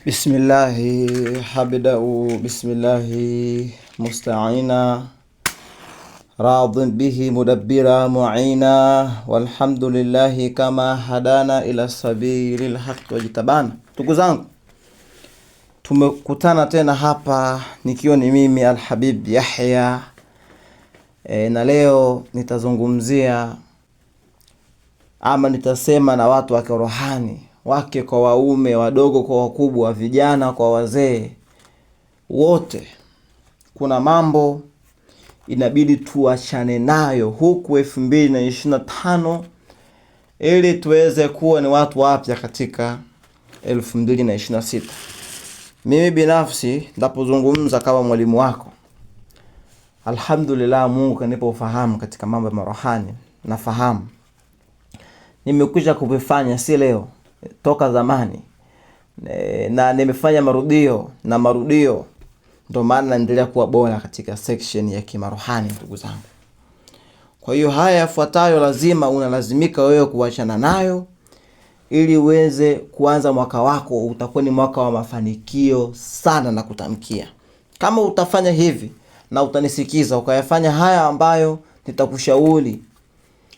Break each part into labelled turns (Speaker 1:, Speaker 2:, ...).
Speaker 1: Bismillahi habda'u bismillahi musta'ina radin bihi mudabbira mu'ina walhamdulillahi kama hadana ila sabilil haqq wajtabana. Ndugu zangu, tumekutana tena hapa nikiwa ni mimi Alhabib Yahya na leo nitazungumzia ama nitasema na watu wa kirohani, wake kwa waume, wadogo kwa wakubwa, vijana kwa wazee, wote. Kuna mambo inabidi tuachane nayo huku 2025 ili tuweze kuwa ni watu wapya katika 2026. Mimi binafsi ndapozungumza kama mwalimu wako, alhamdulillah, Mungu kanipa ufahamu katika mambo ya marohani. Nafahamu, nimekwisha kuvifanya si leo, toka zamani, na nimefanya marudio, ndio maana naendelea kuwa bora katika section ya kimarohani, ndugu zangu. Kwa hiyo haya yafuatayo lazima unalazimika wewe kuachana nayo ili uweze kuanza mwaka wako, utakuwa ni mwaka wa mafanikio sana na kutamkia. Kama utafanya hivi na utanisikiza ukayafanya haya ambayo nitakushauri,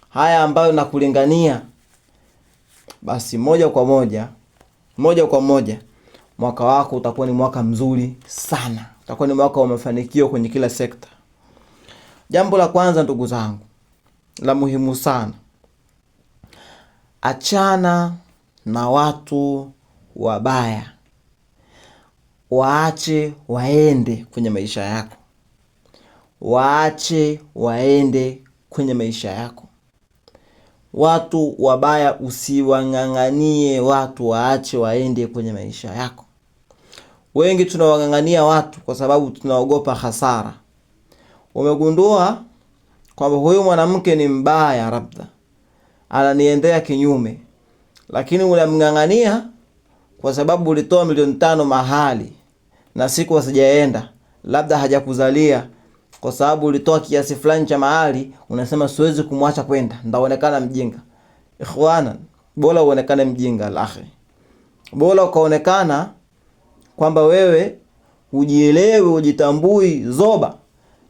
Speaker 1: haya ambayo nakulingania, basi moja kwa moja mwaka wako utakuwa ni mwaka mzuri sana, utakuwa ni mwaka wa mafanikio kwenye kila sekta. Jambo la kwanza, ndugu zangu, la muhimu sana, achana na watu wabaya, waache waende kwenye maisha yako, Watu wabaya usiwang'ang'anie watu, waache waende kwenye maisha yako. Wengi tunawang'ang'ania watu kwa sababu tunaogopa hasara. Umegundua kwamba huyu mwanamke ni mbaya, labda ananiendea kinyume, lakini unamng'ang'ania kwa sababu ulitoa milioni 5 mahali na siku hasijaenda, labda hajakuzalia, kwa sababu ulitoa kiasi fulani cha mahali, unasema siwezi kumwacha kwenda, ndaonekana mjinga. Ikhwana, bora uonekane mjinga alahi, bora ukaonekana kwamba wewe ujielewe, ujitambui zoba,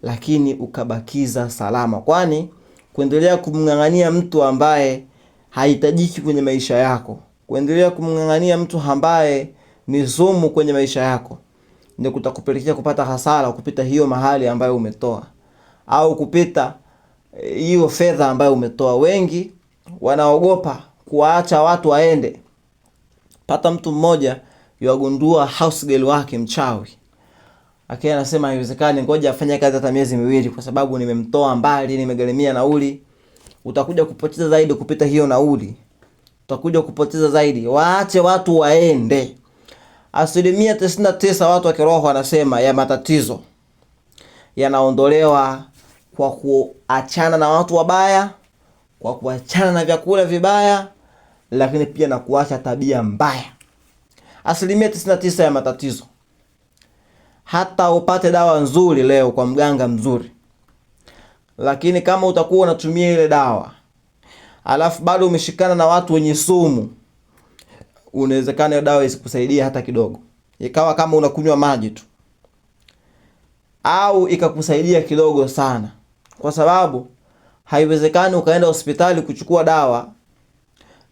Speaker 1: lakini ukabakiza salama. Kwani kuendelea kumng'ang'ania mtu ambaye hahitajiki kwenye maisha yako, kuendelea kumng'ang'ania mtu ambaye ni sumu kwenye maisha yako, ndio kutakupelekea kupata hasara kupita hiyo mahali ambayo umetoa, au kupita hiyo fedha ambayo umetoa. Wengi wanaogopa kuacha watu waende. Pata mtu mmoja yagundua house girl wake mchawi, akiwa anasema haiwezekani, ngoja afanye kazi hata miezi 2 kwa sababu nimemtoa mbali, nimegharamia nauli. Utakuja kupoteza zaidi kupita hiyo nauli, Waache watu waende. 99% watu wa kiroho wanasema ya matatizo yanaondolewa kwa kuachana na watu wabaya, kwa kuachana na vyakula vibaya, lakini pia na kuacha tabia mbaya. 99% ya matatizo. Hata upate dawa nzuri leo kwa mganga mzuri, lakini kama utakuwa unatumia ile dawa alafu bado umeshikana na watu wenye sumu, unawezekana dawa isikusaidia hata kidogo, ikawa kama unakunywa maji tu, au ikakusaidia kidogo sana. Kwa sababu haiwezekani ukaenda hospitali kuchukua dawa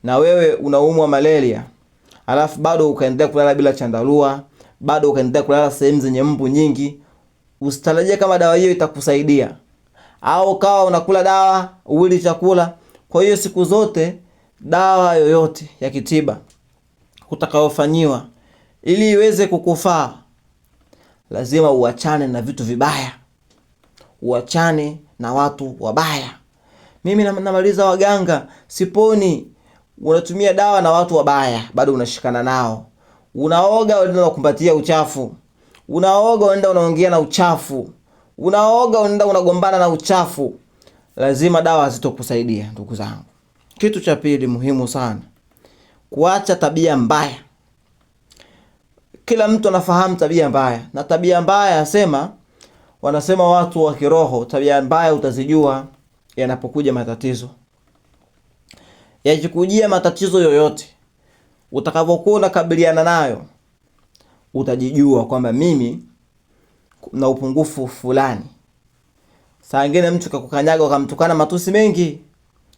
Speaker 1: na wewe unaumwa malaria, alafu bado ukaendelea kulala bila chandarua, bado ukaendelea kulala sehemu zenye mbu nyingi. Usitarajie kama dawa hiyo itakusaidia, au kawa unakula dawa uwili chakula. Kwa hiyo siku zote dawa yoyote ya kitiba utakayofanyiwa, ili iweze kukufaa, lazima uachane na vitu vibaya, uachane na watu wabaya. Mimi namaliza waganga siponi, unatumia dawa na watu wabaya, bado unashikana nao. Unaoga unaenda kukumbatia uchafu, unaoga unaenda unaongea na uchafu, unaoga unaenda unagombana na uchafu. Lazima dawa hazitokusaidia, ndugu zangu. Kitu cha pili muhimu sana, kuacha tabia mbaya. Kila mtu anafahamu tabia mbaya, na tabia mbaya wanasema watu wa kiroho, tabia mbaya utazijua yanapokuja matatizo. Yakikujia matatizo yoyote, utakavyokuwa unakabiliana nayo, utajijua kwamba mimi na upungufu fulani. Saa nyingine mtu kakukanyaga ukamtukana matusi mengi,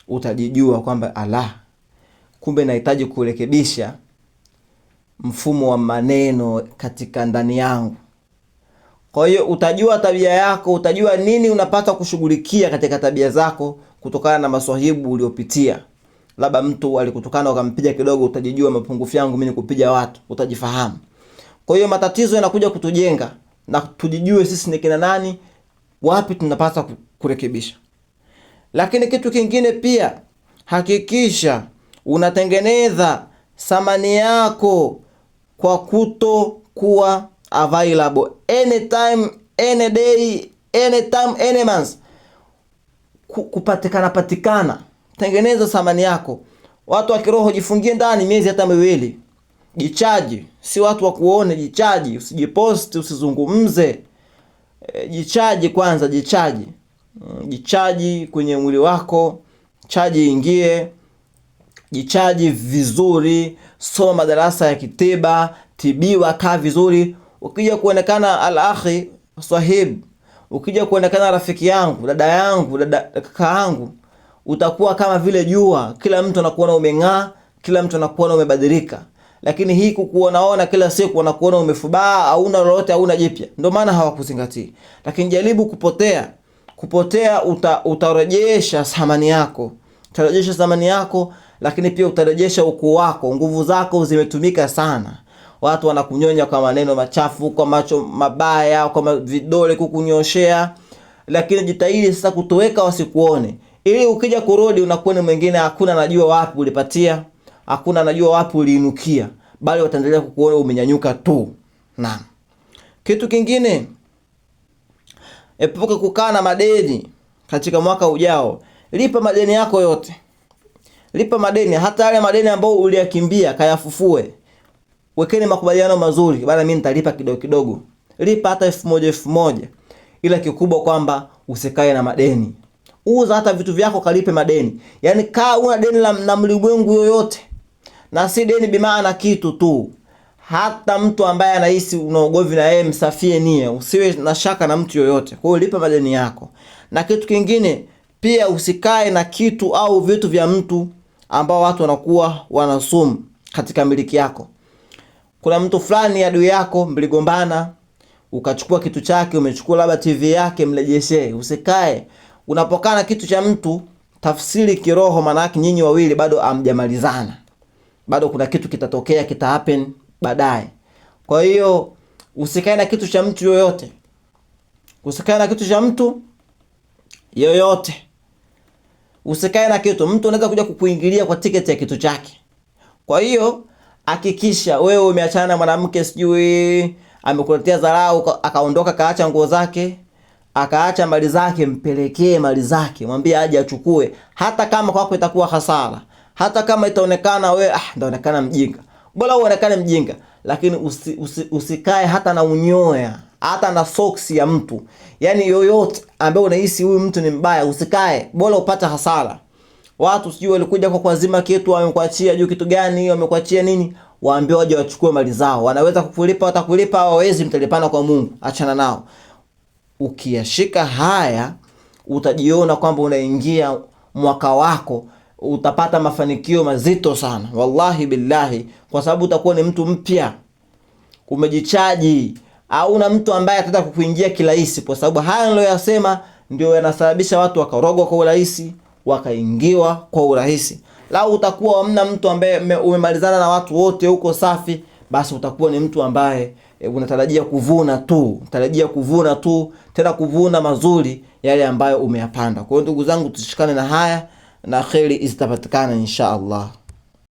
Speaker 1: utajijua kwamba ala, kumbe nahitaji kurekebisha mfumo wa maneno katika ndani yangu. Kwa hiyo utajua tabia yako, utajua nini unapata kushughulikia katika tabia zako kutokana na maswahibu uliopitia. Labda mtu alikutukana ukampiga kidogo, utajijua mapungufu yangu mimi ni kupiga watu, utajifahamu. Kwa hiyo matatizo yanakuja kutujenga na tujijue sisi ni kina nani, wapi tunapaswa kurekebisha. Lakini kitu kingine pia, hakikisha unatengeneza thamani yako kwa kuwa available anytime, any day, anytime, any month. Patikana. Tengeneza thamani yako. Watu wa kiroho jifungie ndani miezi hata miwili. Jichaji, si watu wa kuone, jichaji, usijipost, usizungumze. Jichaji kwanza, jichaji. Jichaji kwenye mwili wako, chaji ingie. Jichaji vizuri, soma madarasa ya kitiba, tibiwa, kaa vizuri. Ukija kuonekana al-akhi sahib, ukija kuonekana rafiki yangu, dada yangu, kaka yangu, utakuwa kama vile jua, kila mtu anakuona umeng'aa, kila mtu anakuona umebadilika. Lakini hii kukuonaona kila siku wanakuona umefubaa, hauna lolote, hauna jipya, ndio maana hawakuzingatii. Lakini jaribu kupotea, utarejesha thamani yako. Utarejesha thamani yako, lakini pia utarejesha ukuu wako. Nguvu zako zimetumika sana. Watu wanakunyonya kwa maneno machafu, kwa macho mabaya, kwa vidole kukunyoshea. Lakini jitahidi sasa kutoweka wasikuone, ili ukija kurudi unakuwa ni mwingine, hakuna anajua wapi ulipatia, hakuna anajua wapi uliinukia, bali wataendelea kukuona umenyanyuka tu. Naam. Kitu kingine, epuka kukaa na madeni katika mwaka ujao. Lipa madeni yako yote. Lipa madeni, hata yale madeni ambayo uliyakimbia kayafufue. Wekeni makubaliano mazuri, bana mimi nitalipa kidogo kidogo. Lipa hata 1000 ila kikubwa kwamba usikae na madeni. Uza hata vitu vyako kalipe madeni. Yaani kaa una deni na mlimwengu yoyote. Na si deni bimaana kitu tu. Hata mtu ambaye anahisi unaogovi na yeye, msafie nia. Usiwe na shaka na mtu yoyote. Kwa hiyo lipa madeni yako. Na kitu kingine, pia usikae na kitu au vitu vya mtu ambao watu wanakuwa wanasumu katika miliki yako. Kuna mtu fulani adui yako, mligombana, ukachukua kitu chake, umechukua labda TV yake, mrejeshe. Usikae. Unapokaa na kitu cha mtu, tafsiri kiroho, maana yake nyinyi wawili bado hamjamalizana. Bado kuna kitu kitatokea, happen baadaye. Kwa hiyo usikae na kitu cha mtu yoyote. Usikae na kitu cha mtu yoyote. Usikae na kitu. Mtu anaweza kuja kukuingilia kwa tiketi ya kitu chake. Kwa hiyo hakikisha wewe umeachana na mwanamke, sijui amekuletea dharau, akaondoka, kaacha nguo zake, akaacha mali zake, mpelekee mali zake, mwambie aje achukue, hata kama kwako itakuwa hasara, hata kama itaonekana wewe ndaonekana mjinga, bora uonekane mjinga, lakini usikae hata na unyoya, hata na soksi ya mtu, yani yoyote ambaye unahisi huyu mtu ni mbaya, usikae, bora upate hasara. Watu sijui walikuja kwa kuazima kitu, wamekuachia juu kitu gani, wamekuachia nini, waambie waje wachukue mali zao. Wanaweza kukulipa, watakulipa, hawawezi, mtalipana kwa Mungu, achana nao. Ukiyashika haya, utajiona kwamba unaingia mwaka wako, utapata mafanikio mazito sana, wallahi billahi, kwa sababu utakuwa ni mtu mpya, umejichaji, au na mtu ambaye atataka kukuingia kirahisi, kwa sababu haya niliyosema ndio yanasababisha watu wakarogwa kwa urahisi, wakaingiwa kwa urahisi. Lau utakuwa hamna mtu ambaye umemalizana na watu wote huko safi, basi utakuwa ni mtu ambaye unatarajia kuvuna tu, tena kuvuna mazuri yale ambayo umeyapanda. Kwa hiyo ndugu zangu, tushikane na haya na kheri zitapatikana insha Allah.